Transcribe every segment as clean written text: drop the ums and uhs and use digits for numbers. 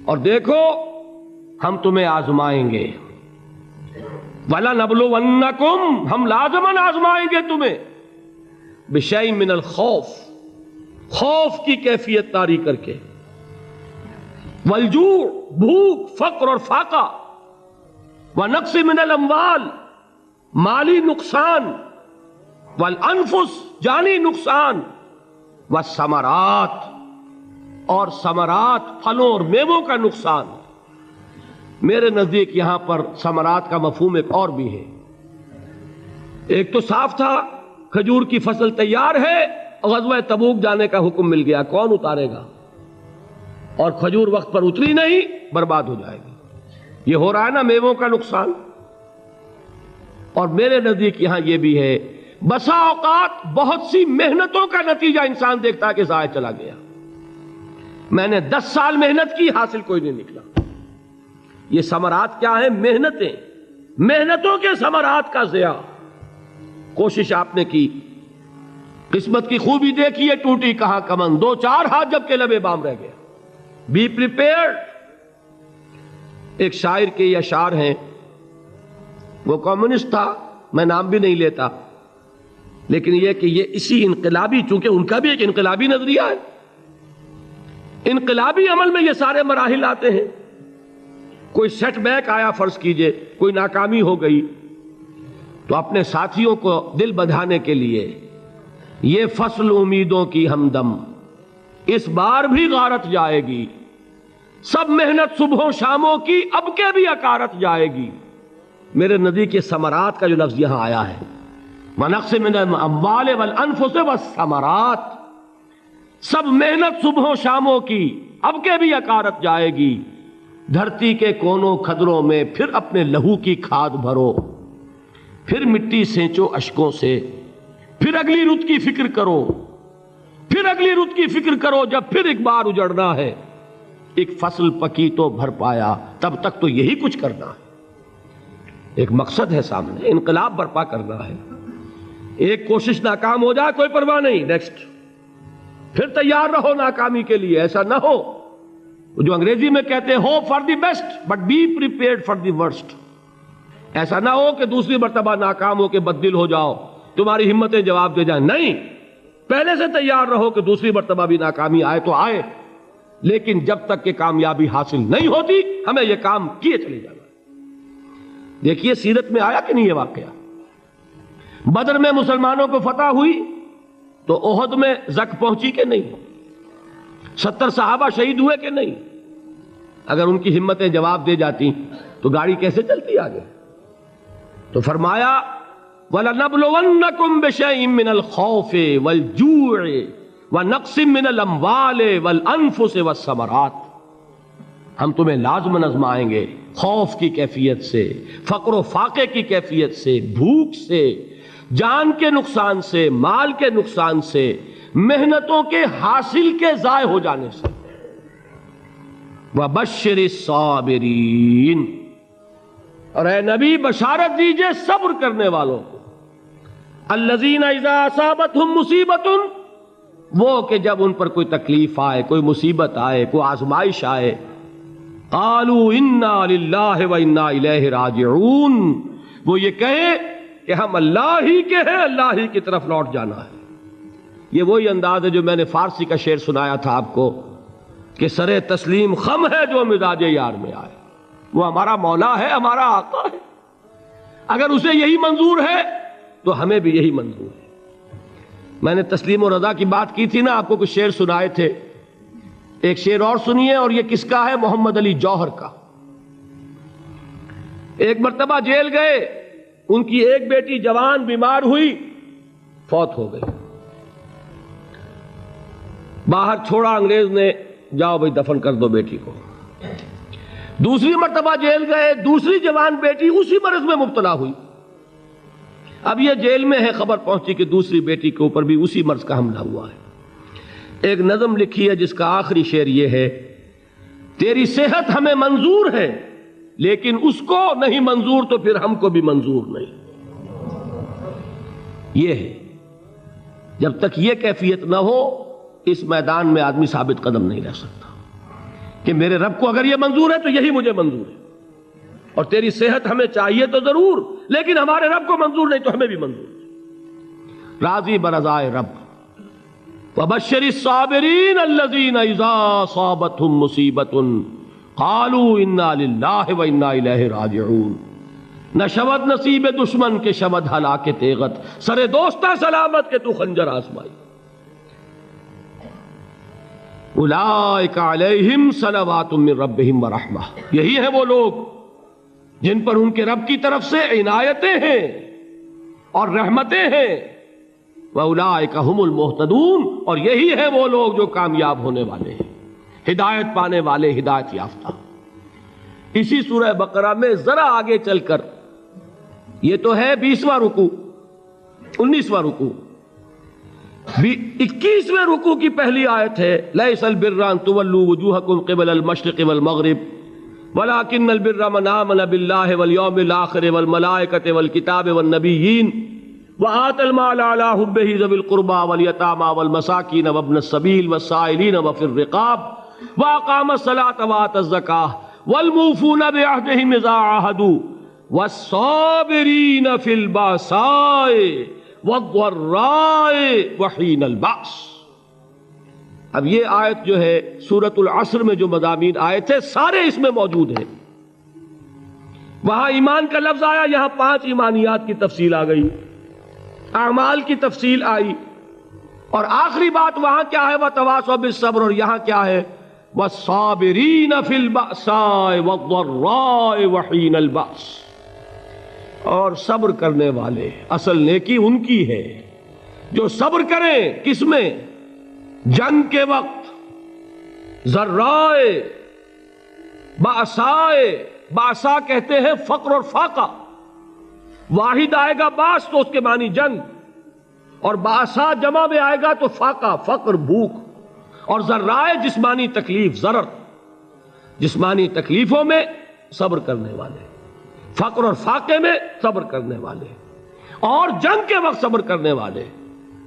اور دیکھو ہم تمہیں آزمائیں گے، وَلَنَبْلُوَنَّكُمْ، ہم لازماً آزمائیں گے تمہیں، بِشَيْءٍ مِّنَ الْخَوْفِ، خوف کی کیفیت طاری کر کے، والجوع، بھوک، فقر اور فاقہ، وَنَقْصٍ مِّنَ الْأَمْوَالِ، مالی نقصان، والانفس، جانی نقصان، والثمرات، اور ثمرات، پھلوں اور میووں کا نقصان۔ میرے نزدیک یہاں پر ثمرات کا مفہوم ایک اور بھی ہے۔ ایک تو صاف تھا کھجور کی فصل تیار ہے، غزوہ تبوک جانے کا حکم مل گیا، کون اتارے گا؟ اور کھجور وقت پر اتری نہیں، برباد ہو جائے گی۔ یہ ہو رہا ہے نا میووں کا نقصان۔ اور میرے نزدیک یہاں یہ بھی ہے، بسا اوقات بہت سی محنتوں کا نتیجہ انسان دیکھتا ہے کہ ضائع چلا گیا، میں نے 10 سال محنت کی، حاصل کوئی نہیں نکلا۔ یہ ثمرات کیا ہیں؟ محنتیں، محنتوں کے ثمرات کا ضیاع۔ کوشش آپ نے کی، قسمت کی خوبی دیکھی ہے، ٹوٹی کہاں کمن، 2-4 ہاتھ جب کے لبے بام رہ گیا۔ Be prepared. ایک شاعر کے یہ اشعار ہیں، وہ کمیونسٹ تھا، میں نام بھی نہیں لیتا، لیکن یہ کہ یہ اسی انقلابی، چونکہ ان کا بھی ایک انقلابی نظریہ ہے، انقلابی عمل میں یہ سارے مراحل آتے ہیں۔ کوئی سیٹ بیک آیا، فرض کیجئے کوئی ناکامی ہو گئی، تو اپنے ساتھیوں کو دل بندھانے کے لیے یہ فصل امیدوں کی ہمدم اس بار بھی غارت جائے گی، سب محنت صبحوں شاموں کی اب کے بھی اکارت جائے گی۔ میرے نزدیک یہ ثمرات کا جو لفظ یہاں آیا ہے، وَنَقْصٍ مِّنَ الْأَمْوَالِ وَالْأَنفُسِ وَالثَّمَرَاتِ، سب محنت صبحوں شاموں کی اب کے بھی اکارت جائے گی۔ دھرتی کے کونوں کھدروں میں پھر اپنے لہو کی کھاد بھرو، پھر مٹی سینچو اشکوں سے، پھر اگلی رت کی فکر کرو، پھر اگلی رت کی فکر کرو، جب پھر ایک بار اجڑنا ہے۔ ایک فصل پکی تو بھر پایا، تب تک تو یہی کچھ کرنا ہے۔ ایک مقصد ہے سامنے، انقلاب برپا کرنا ہے۔ ایک کوشش ناکام ہو جائے کوئی پرواہ نہیں، نیکسٹ، پھر تیار رہو ناکامی کے لیے۔ ایسا نہ ہو جو انگریزی میں کہتے ہیں hope for the best but be prepared for the worst. ایسا نہ ہو کہ دوسری مرتبہ ناکام ہو کے بددل ہو جاؤ، تمہاری ہمتیں جواب دے جائیں، نہیں، پہلے سے تیار رہو کہ دوسری مرتبہ بھی ناکامی آئے تو آئے، لیکن جب تک کہ کامیابی حاصل نہیں ہوتی ہمیں یہ کام کیے چلے جانا۔ دیکھیے سیرت میں آیا کہ نہیں یہ واقعہ؟ بدر میں مسلمانوں کو فتح ہوئی تو احد میں زک پہنچی کہ نہیں؟ 70 صحابہ شہید ہوئے کہ نہیں؟ اگر ان کی ہمتیں جواب دے جاتی تو گاڑی کیسے چلتی آگے؟ تو فرمایا وَلَنَبْلُوَنَّكُمْ بِشَيْءٍ مِّنَ الْخَوْفِ وَالْجُوعِ وَنَقْصٍ مِّنَ الْأَمْوَالِ وَالْأَنفُسِ وَالثَّمَرَاتِ، ہم تمہیں لازماً آزمائیں گے، خوف کی کیفیت سے، فقر و فاقے کی کیفیت سے، بھوک سے، جان کے نقصان سے، مال کے نقصان سے، محنتوں کے حاصل کے ضائع ہو جانے سے۔ وَبَشِّرِ الصَّابِرِينَ، اور اے نبی بشارت دیجئے صبر کرنے والوں کو۔ الَّذِينَ إِذَا أَصَابَتْهُمْ مُصِيبَةٌ، وہ کہ جب ان پر کوئی تکلیف آئے، کوئی مصیبت آئے، کوئی آزمائش آئے، قَالُوا إِنَّا لِلَّهِ وَإِنَّا إِلَيْهِ رَاجِعُونَ، وہ یہ کہیں کہ ہم اللہ ہی کے ہیں، اللہ ہی کی طرف لوٹ جانا ہے۔ یہ وہی انداز ہے جو میں نے فارسی کا شعر سنایا تھا آپ کو کہ سرے تسلیم خم ہے جو مزاج یار میں آئے۔ وہ ہمارا مولا ہے، ہمارا آقا ہے، اگر اسے یہی منظور ہے تو ہمیں بھی یہی منظور ہے۔ میں نے تسلیم و رضا کی بات کی تھی نا، آپ کو کچھ شعر سنائے تھے، ایک شعر اور سنیے، اور یہ کس کا ہے؟ محمد علی جوہر کا۔ ایک مرتبہ جیل گئے، ان کی ایک بیٹی جوان بیمار ہوئی، فوت ہو گئی، باہر چھوڑا انگریز نے، جاؤ بھائی دفن کر دو بیٹی کو۔ دوسری مرتبہ جیل گئے، دوسری جوان بیٹی اسی مرض میں مبتلا ہوئی۔ اب یہ جیل میں ہے، خبر پہنچی کہ دوسری بیٹی کے اوپر بھی اسی مرض کا حملہ ہوا ہے۔ ایک نظم لکھی ہے جس کا آخری شعر یہ ہے، تیری صحت ہمیں منظور ہے لیکن اس کو نہیں منظور تو پھر ہم کو بھی منظور نہیں۔ یہ ہے، جب تک یہ کیفیت نہ ہو اس میدان میں آدمی ثابت قدم نہیں رہ سکتا۔ کہ میرے رب کو اگر یہ منظور ہے تو یہی مجھے منظور ہے، اور تیری صحت ہمیں چاہیے تو ضرور، لیکن ہمارے رب کو منظور نہیں تو ہمیں بھی منظور ہے۔ راضی برضائے رب۔ وبشر الصابرین الذین اذا اصابتهم مصیبۃ قالوا انا للہ وانا الیہ راجعون۔ نہ شود نصیب دشمن کے شود ہلاک تیغت، سر دوستہ سلامت کے تو خنجر آزمائی۔ اولئک علیہم صلوات من ربہم ورحمہ، یہی ہیں وہ لوگ جن پر ان کے رب کی طرف سے عنایتیں ہیں اور رحمتیں ہیں۔ وَأُولَٰئِكَ هُمُ الْمُهْتَدُونَ، اور یہی ہیں وہ لوگ جو کامیاب ہونے والے ہیں، ہدایت پانے والے، ہدایت یافتہ۔ اسی سورہ بقرہ میں ذرا آگے چل کر، یہ تو ہے 20واں رکوع، 19واں رکوع، 21ویں رکوع کی پہلی آیت ہے لَيْسَ الْبِرَّ أَن تُوَلُّوا وُجُوهَكُمْ قِبَلَ الْمَشْرِقِ وَالْمَغْرِبِ وَلَٰكِنَّ الْبِرَّ مَنْ آمَنَ بِاللَّهِ وَالْيَوْمِ الْآخِرِ وَالْمَلَائِكَةِ وَالْكِتَابِ وَالنَّبِيِّينَ وَآتَى المال على حبه ذوي القربى واليتامى والمساكين وابن السبيل والسائلين وفي الرقاب وأقام الصلاة وآتى الزكاة والموفون بعهدهم إذا عاهدوا والصابرين في البأساء والضراء وحين البأس۔ اب یہ آیت جو ہے سورۃ العصر میں جو مضامین آئے تھے سارے اس میں موجود ہیں۔ وہاں ایمان کا لفظ آیا، یہاں 5 ایمانیات کی تفصیل آ گئی، اعمال کی تفصیل آئی، اور آخری بات وہاں کیا ہے وَتَوَاصَوْا بِالصَّبْرِ، اور یہاں کیا ہے وَالصَّابِرِينَ فِي الْبَأْسَاءِ وَالضَّرَّاءِ وَحِينَ الْبَأْسِ، اور صبر کرنے والے، اصل نیکی ان کی ہے جو صبر کریں، کس میں؟ جنگ کے وقت، ذرائے، بأسائے، بأسا کہتے ہیں فقر اور فاقہ، واحد آئے گا باس تو اس کے معنی جنگ، اور بأسا جمع میں آئے گا تو فاقہ، فقر، بھوک، اور ذرائے جسمانی تکلیف، ضرر، جسمانی تکلیفوں میں صبر کرنے والے، فقر اور فاقے میں صبر کرنے والے، اور جنگ کے وقت صبر کرنے والے۔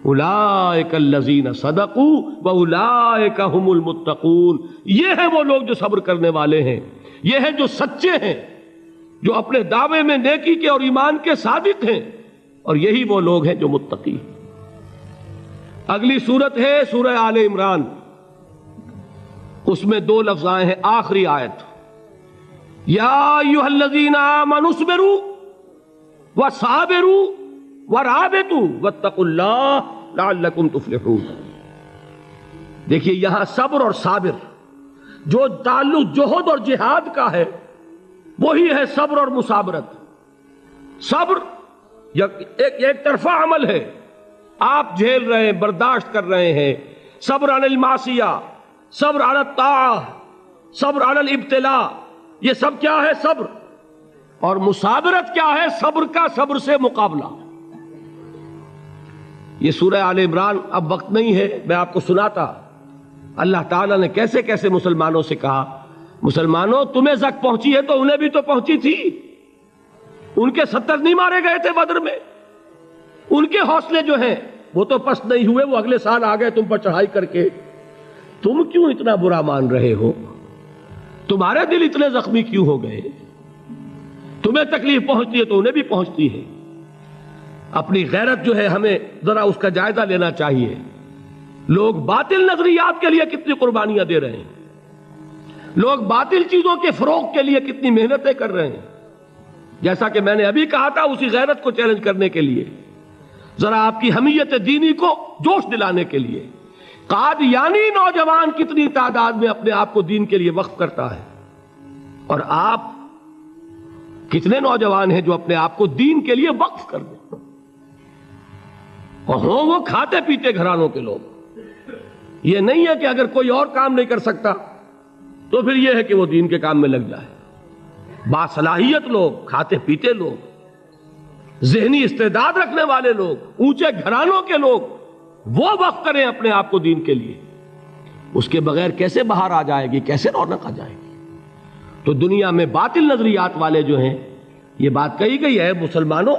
اولئک الذین صدقوا واولئک هم المتقون، یہ ہیں وہ لوگ جو صبر کرنے والے ہیں، یہ ہیں جو سچے ہیں، جو اپنے دعوے میں نیکی کے اور ایمان کے صادق ہیں، اور یہی وہ لوگ ہیں جو متقی ہیں۔ اگلی سورت ہے سورہ آل عمران، اس میں 2 لفظ آئے ہیں، آخری آیت یا ایھا الذین آمنوا اصبروا وصابروا ورابطوا واتقوا اللہ لعلکم تفلحون۔ دیکھیے یہاں صبر اور صابر جو تعلق جہد اور جہاد کا ہے وہی ہے صبر اور مصابرت۔ صبر ایک طرفہ عمل ہے، آپ جھیل رہے ہیں، برداشت کر رہے ہیں، صبر علی المعصیہ، صبر علی الطاعہ، صبر علی الابتلاء، یہ سب کیا ہے؟ صبر۔ اور مصابرت کیا ہے؟ صبر کا صبر سے مقابلہ۔ یہ سورہ آل عمران، اب وقت نہیں ہے میں آپ کو سناتا اللہ تعالیٰ نے کیسے کیسے مسلمانوں سے کہا، مسلمانوں تمہیں زک پہنچی ہے تو انہیں بھی تو پہنچی تھی، ان کے 70 نہیں مارے گئے تھے بدر میں، ان کے حوصلے جو ہیں وہ تو پست نہیں ہوئے، وہ اگلے سال آ گئے تم پر چڑھائی کر کے، تم کیوں اتنا برا مان رہے ہو؟ تمہارے دل اتنے زخمی کیوں ہو گئے؟ تمہیں تکلیف پہنچتی ہے تو انہیں بھی پہنچتی ہے۔ اپنی غیرت جو ہے ہمیں ذرا اس کا جائزہ لینا چاہیے۔ لوگ باطل نظریات کے لیے کتنی قربانیاں دے رہے ہیں، لوگ باطل چیزوں کے فروغ کے لیے کتنی محنتیں کر رہے ہیں۔ جیسا کہ میں نے ابھی کہا تھا، اسی غیرت کو چیلنج کرنے کے لیے، ذرا آپ کی حمیت دینی کو جوش دلانے کے لیے، قادیانی نوجوان کتنی تعداد میں اپنے آپ کو دین کے لیے وقف کرتا ہے، اور آپ کتنے نوجوان ہیں جو اپنے آپ کو دین کے لیے وقف کر دیں، اور ہوں وہ کھاتے پیتے گھرانوں کے لوگ۔ یہ نہیں ہے کہ اگر کوئی اور کام نہیں کر سکتا تو پھر یہ ہے کہ وہ دین کے کام میں لگ جائے۔ باصلاحیت لوگ، کھاتے پیتے لوگ، ذہنی استعداد رکھنے والے لوگ، اونچے گھرانوں کے لوگ، وہ وقف کریں اپنے آپ کو دین کے لیے۔ اس کے بغیر کیسے باہر آ جائے گی، کیسے رونق آ جائے گی؟ تو دنیا میں باطل نظریات والے جو ہیں، یہ بات کہی گئی ہے، مسلمانوں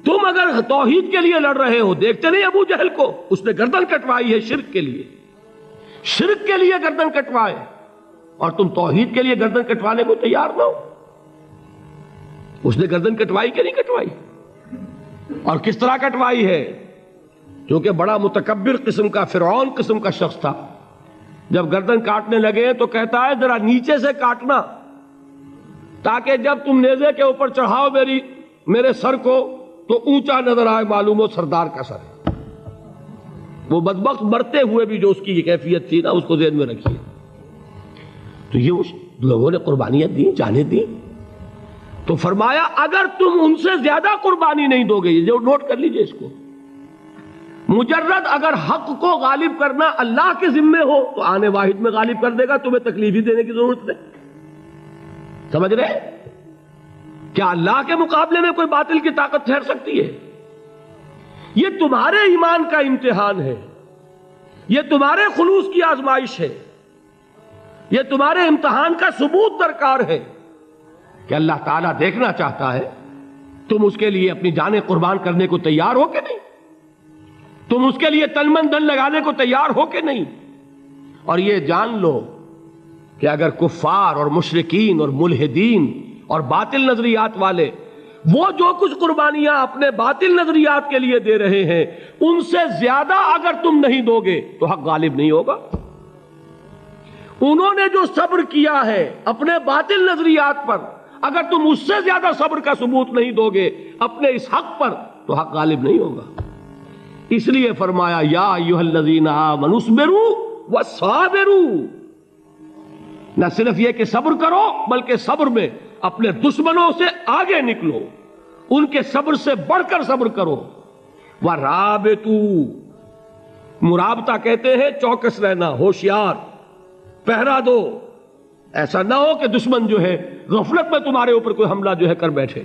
تم اگر توحید کے لیے لڑ رہے ہو، دیکھتے نہیں ابو جہل کو، اس نے گردن کٹوائی ہے شرک کے لیے، شرک کے لیے گردن کٹوائے، اور تم توحید کے لیے گردن کٹوانے کو تیار نہ ہو. اس نے گردن کٹوائی کہ نہیں کٹوائی؟ اور کس طرح کٹوائی ہے؟ کیونکہ بڑا متکبر قسم کا، فرعون قسم کا شخص تھا. جب گردن کاٹنے لگے تو کہتا ہے ذرا نیچے سے کاٹنا، تاکہ جب تم نیزے کے اوپر چڑھاؤ میرے سر کو تو اونچا نظر آئے، معلوم ہو سردار کا سر ہے. وہ بدبخت مرتے ہوئے بھی جو اس کی کیفیت تھی نا، اس کو ذہن میں رکھیے. تو یہ اس لوگوں نے قربانیاں دی، جانیں دی. تو فرمایا اگر تم ان سے زیادہ قربانی نہیں دو گے، یہ جو نوٹ کر لیجئے اس کو، مجرد اگر حق کو غالب کرنا اللہ کے ذمے ہو تو آنے واحد میں غالب کر دے گا، تمہیں تکلیف ہی دینے کی ضرورت نہیں. سمجھ رہے؟ کیا اللہ کے مقابلے میں کوئی باطل کی طاقت ٹھہر سکتی ہے؟ یہ تمہارے ایمان کا امتحان ہے، یہ تمہارے خلوص کی آزمائش ہے، یہ تمہارے امتحان کا ثبوت درکار ہے کہ اللہ تعالیٰ دیکھنا چاہتا ہے تم اس کے لیے اپنی جانیں قربان کرنے کو تیار ہو کہ نہیں، تم اس کے لیے تن من دھن لگانے کو تیار ہو کہ نہیں. اور یہ جان لو کہ اگر کفار اور مشرکین اور ملحدین اور باطل نظریات والے وہ جو کچھ قربانیاں اپنے باطل نظریات کے لیے دے رہے ہیں، ان سے زیادہ اگر تم نہیں دو گے تو حق غالب نہیں ہوگا. انہوں نے جو صبر کیا ہے اپنے باطل نظریات پر، اگر تم اس سے زیادہ صبر کا ثبوت نہیں دو گے اپنے اس حق پر تو حق غالب نہیں ہوگا. اس لیے فرمایا یا ایھا الذین آمنوا اصبروا وصابروا. نہ صرف یہ کہ صبر کرو، بلکہ صبر میں اپنے دشمنوں سے آگے نکلو، ان کے صبر سے بڑھ کر صبر کرو. ورابطوا، مرابطہ کہتے ہیں چوکس رہنا، ہوشیار، پہرا دو. ایسا نہ ہو کہ دشمن جو ہے غفلت میں تمہارے اوپر کوئی حملہ جو ہے کر بیٹھے.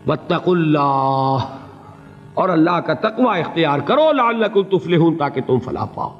واتقوا اللہ، اور اللہ کا تقوی اختیار کرو، لعلکم تفلحون، تاکہ تم فلاح پاؤ.